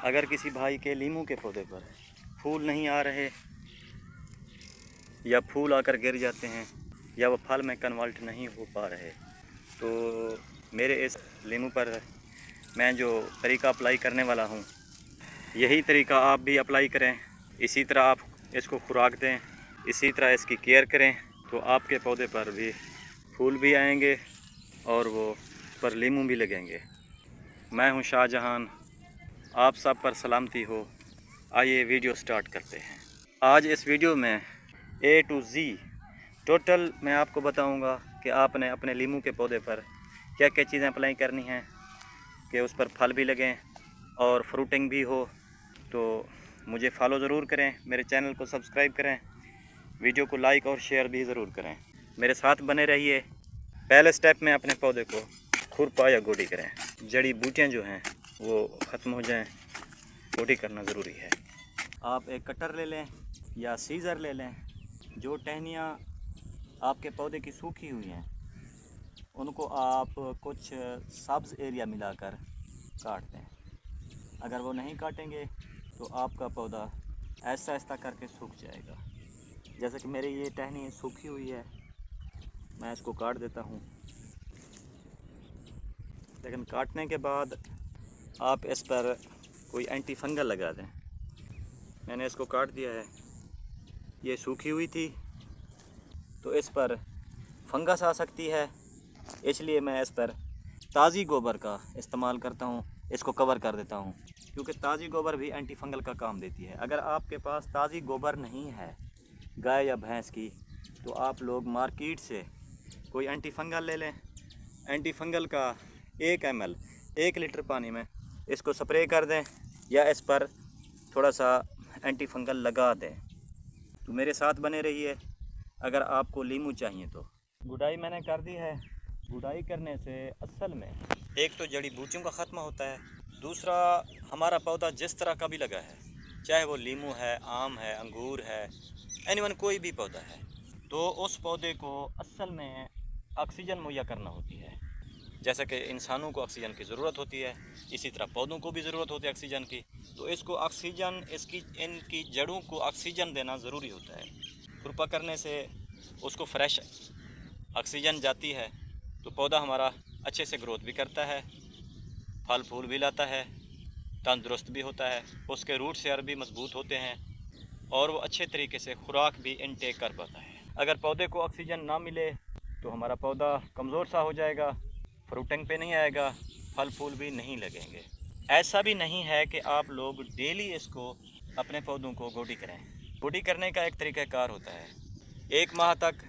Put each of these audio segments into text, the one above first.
अगर किसी भाई के लीमू के पौधे पर फूल नहीं आ रहे या फूल आकर गिर जाते हैं या वो फल में कन्वर्ट नहीं हो पा रहे, तो मेरे इस लीमू पर मैं जो तरीका अप्लाई करने वाला हूँ, यही तरीका आप भी अप्लाई करें। इसी तरह आप इसको खुराक दें, इसी तरह इसकी केयर करें, तो आपके पौधे पर भी फूल भी आएंगे और वो पर लीमू भी लगेंगे। मैं हूँ शाहजहान, आप सब पर सलामती हो। आइए वीडियो स्टार्ट करते हैं। आज इस वीडियो में A to Z टोटल मैं आपको बताऊंगा कि आपने अपने लीमू के पौधे पर क्या क्या चीज़ें अप्लाई करनी हैं कि उस पर फल भी लगें और फ्रूटिंग भी हो। तो मुझे फॉलो ज़रूर करें, मेरे चैनल को सब्सक्राइब करें, वीडियो को लाइक और शेयर भी ज़रूर करें, मेरे साथ बने रहिए। पहले स्टेप में अपने पौधे को खुरपा या गोडी करें। जड़ी बूटियाँ जो हैं वो ख़त्म हो जाएं, गोडी करना ज़रूरी है। आप एक कटर ले लें या सीज़र ले लें। जो टहनियाँ आपके पौधे की सूखी हुई हैं उनको आप कुछ सब्ज़ एरिया मिलाकर काट दें। अगर वो नहीं काटेंगे तो आपका पौधा ऐसा ऐसा करके सूख जाएगा। जैसे कि मेरी ये टहनी सूखी हुई है, मैं इसको काट देता हूँ। लेकिन काटने के बाद आप इस पर कोई एंटी फंगल लगा दें। मैंने इसको काट दिया है, ये सूखी हुई थी तो इस पर फंगस आ सकती है, इसलिए मैं इस पर ताज़ी गोबर का इस्तेमाल करता हूँ, इसको कवर कर देता हूँ, क्योंकि ताज़ी गोबर भी एंटी फंगल का काम देती है। अगर आपके पास ताज़ी गोबर नहीं है गाय या भैंस की, तो आप लोग मार्केट से कोई एंटी फंगल ले लें। एंटी फंगल का 1 ml 1 लीटर पानी में इसको स्प्रे कर दें या इस पर थोड़ा सा एंटी फंगल लगा दें। तो मेरे साथ बने रहिए अगर आपको लीमू चाहिए तो। गुडाई मैंने कर दी है। गुडाई करने से असल में एक तो जड़ी बूटियों का ख़त्म होता है, दूसरा हमारा पौधा जिस तरह का भी लगा है, चाहे वो लीमू है, आम है, अंगूर है, एनीवन कोई भी पौधा है, तो उस पौधे को असल में ऑक्सीजन मुहैया करना होती है। जैसा कि इंसानों को ऑक्सीजन की ज़रूरत होती है, इसी तरह पौधों को भी ज़रूरत होती है ऑक्सीजन की। तो इसको ऑक्सीजन, इनकी जड़ों को ऑक्सीजन देना ज़रूरी होता है। खुरपा करने से उसको फ्रेश ऑक्सीजन जाती है तो पौधा हमारा अच्छे से ग्रोथ भी करता है, फल फूल भी लाता है, तंदुरुस्त भी होता है, उसके रूट शेयर भी मजबूत होते हैं और वो अच्छे तरीके से खुराक भी इनटेक कर पाता है। अगर पौधे को ऑक्सीजन ना मिले तो हमारा पौधा कमज़ोर सा हो जाएगा, फ्रूटिंग पे नहीं आएगा, फल फूल भी नहीं लगेंगे। ऐसा भी नहीं है कि आप लोग डेली इसको अपने पौधों को गोडी करें। गोडी करने का एक तरीक़ाकार होता है, 1 माह तक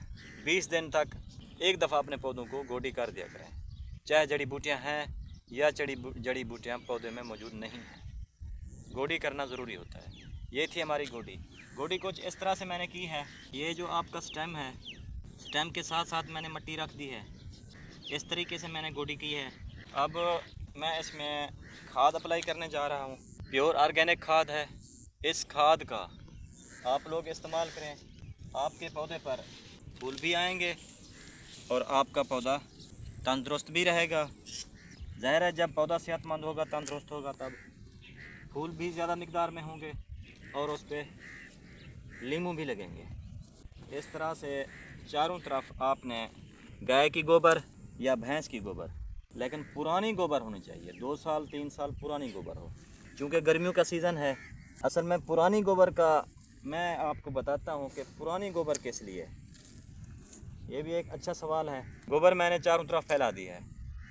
20 दिन तक एक दफ़ा अपने पौधों को गोडी कर दिया करें, चाहे जड़ी बूटियाँ हैं या जड़ी बूटियाँ पौधे में मौजूद नहीं हैं। गोडी करना ज़रूरी होता है। ये थी हमारी गोडी। गोडी कुछ इस तरह से मैंने की है। ये जो आपका स्टेम है, स्टेम के साथ साथ मैंने मिट्टी रख दी है, इस तरीके से मैंने गोडी की है। अब मैं इसमें खाद अप्लाई करने जा रहा हूँ। प्योर ऑर्गेनिक खाद है। इस खाद का आप लोग इस्तेमाल करें, आपके पौधे पर फूल भी आएंगे और आपका पौधा तंदुरुस्त भी रहेगा। ज़ाहिर है जब पौधा सेहतमंद होगा, तंदुरुस्त होगा, तब फूल भी ज़्यादा मिकदार में होंगे और उस पर लीमू भी लगेंगे। इस तरह से चारों तरफ आपने गाय की गोबर या भैंस की गोबर, लेकिन पुरानी गोबर होनी चाहिए, 2 साल 3 साल पुरानी गोबर हो, क्योंकि गर्मियों का सीज़न है। असल में पुरानी गोबर का मैं आपको बताता हूँ कि पुरानी गोबर किस लिए, ये भी एक अच्छा सवाल है। गोबर मैंने चारों तरफ फैला दी है।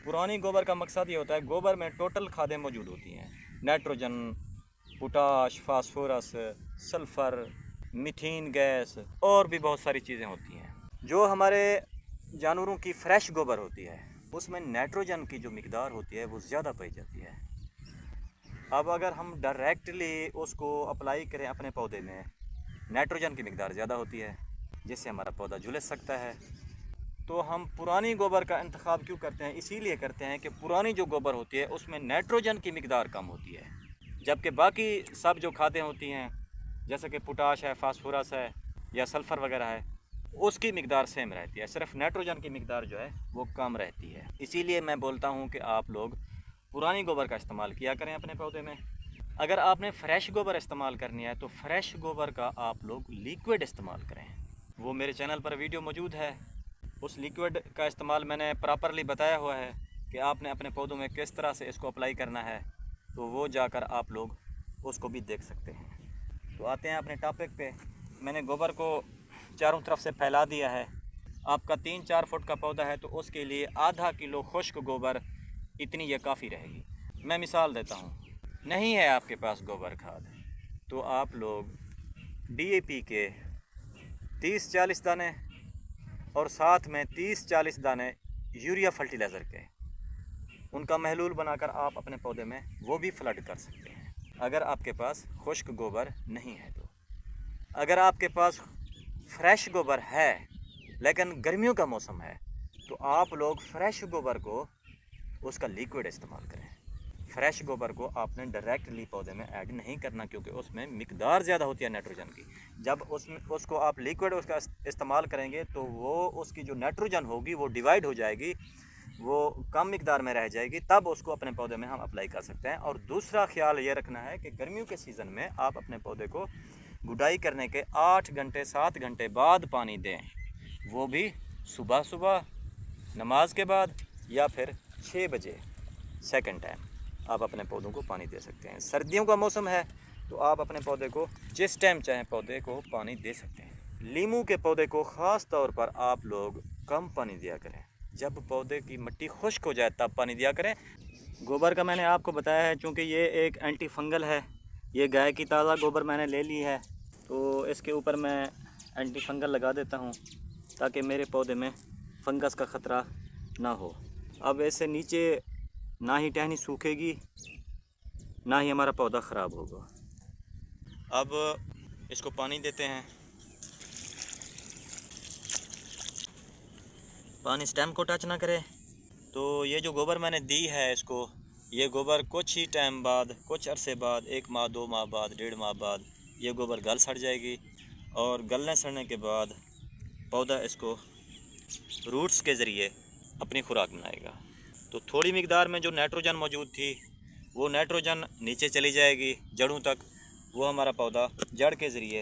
पुरानी गोबर का मकसद ये होता है, गोबर में टोटल खादें मौजूद होती हैं, nitrogen, potash, phosphorus, sulphur, methane gas और भी बहुत सारी चीज़ें होती हैं। जो हमारे जानवरों की फ्रेश गोबर होती है उसमें नाइट्रोजन की जो मिकदार होती है वो ज़्यादा पाई जाती है। अब अगर हम डायरेक्टली उसको अप्लाई करें अपने पौधे में, नाइट्रोजन की मिकदार ज़्यादा होती है जिससे हमारा पौधा झुलस सकता है। तो हम पुरानी गोबर का इंतखाब क्यों करते हैं? इसीलिए करते हैं कि पुरानी जो गोबर होती है उसमें नाइट्रोजन की मिकदार कम होती है, जबकि बाकी सब जो खादें होती हैं जैसे कि पोटाश है, फास्फोरस है या सल्फ़र वगैरह है, उसकी मिकदार सेम रहती है, सिर्फ नाइट्रोजन की मिकदार जो है वो कम रहती है। इसीलिए मैं बोलता हूँ कि आप लोग पुरानी गोबर का इस्तेमाल किया करें अपने पौधे में। अगर आपने फ्रेश गोबर इस्तेमाल करनी है तो फ्रेश गोबर का आप लोग लिक्विड इस्तेमाल करें। वो मेरे चैनल पर वीडियो मौजूद है, उस लिक्विड का इस्तेमाल मैंने प्रॉपरली बताया हुआ है कि आपने अपने पौधों में किस तरह से इसको अप्लाई करना है, तो वो जाकर आप लोग उसको भी देख सकते हैं। तो आते हैं अपने टॉपिक पे। मैंने गोबर को चारों तरफ से फैला दिया है। आपका 3-4 फुट का पौधा है तो उसके लिए आधा किलो खुश्क गोबर इतनी ये काफ़ी रहेगी। मैं मिसाल देता हूँ, नहीं है आपके पास गोबर खाद तो आप लोग DAP के 30-40 दाने और साथ में 30-40 दाने यूरिया फर्टिलाइज़र के, उनका महलूल बनाकर आप अपने पौधे में वो भी फ्लड कर सकते हैं अगर आपके पास खुश्क गोबर नहीं है तो। अगर आपके पास फ्रेश गोबर है लेकिन गर्मियों का मौसम है तो आप लोग फ्रेश गोबर को उसका लिक्विड इस्तेमाल करें। फ्रेश गोबर को आपने डायरेक्टली पौधे में ऐड नहीं करना क्योंकि उसमें मिकदार ज़्यादा होती है नाइट्रोजन की। जब उसको आप लिक्विड उसका इस्तेमाल करेंगे तो वो उसकी जो नाइट्रोजन होगी वो डिवाइड हो जाएगी, वो कम मिकदार में रह जाएगी, तब उसको अपने पौधे में हम अप्लाई कर सकते हैं। और दूसरा ख्याल ये रखना है कि गर्मियों के सीज़न में आप अपने पौधे को गुडाई करने के 8 घंटे 7 घंटे बाद पानी दें, वो भी सुबह सुबह नमाज के बाद या फिर 6 बजे सेकंड टाइम आप अपने पौधों को पानी दे सकते हैं। सर्दियों का मौसम है तो आप अपने पौधे को जिस टाइम चाहें पौधे को पानी दे सकते हैं। लीमू के पौधे को ख़ास तौर पर आप लोग कम पानी दिया करें, जब पौधे की मिट्टी खुश्क हो जाए तब पानी दिया करें। गोबर का मैंने आपको बताया है, चूँकि ये एक एंटी फंगल है, ये गाय की ताज़ा गोबर मैंने ले ली है तो इसके ऊपर मैं एंटी फंगल लगा देता हूँ ताकि मेरे पौधे में फंगस का ख़तरा ना हो। अब ऐसे नीचे ना ही टहनी सूखेगी ना ही हमारा पौधा ख़राब होगा। अब इसको पानी देते हैं। पानी स्टेम को टच ना करे। तो ये जो गोबर मैंने दी है इसको, ये गोबर कुछ ही टाइम बाद, कुछ अरसे बाद, 1 माह 2 माह बाद, 1.5 माह बाद ये गोबर गल सड़ जाएगी और गलने सड़ने के बाद पौधा इसको रूट्स के ज़रिए अपनी खुराक बनाएगा। तो थोड़ी मिकदार में जो नाइट्रोजन मौजूद थी वो नाइट्रोजन नीचे चली जाएगी जड़ों तक, वो हमारा पौधा जड़ के ज़रिए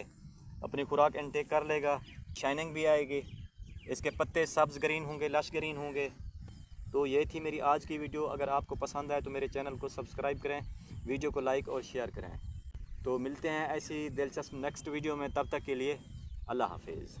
अपनी खुराक इनटेक कर लेगा, शाइनिंग भी आएगी, इसके पत्ते सब्ज़ ग्रीन होंगे, लश ग्रीन होंगे। तो ये थी मेरी आज की वीडियो। अगर आपको पसंद आए तो मेरे चैनल को सब्सक्राइब करें, वीडियो को लाइक और शेयर करें। तो मिलते हैं ऐसी दिलचस्प नेक्स्ट वीडियो में, तब तक के लिए अल्लाह हाफिज़।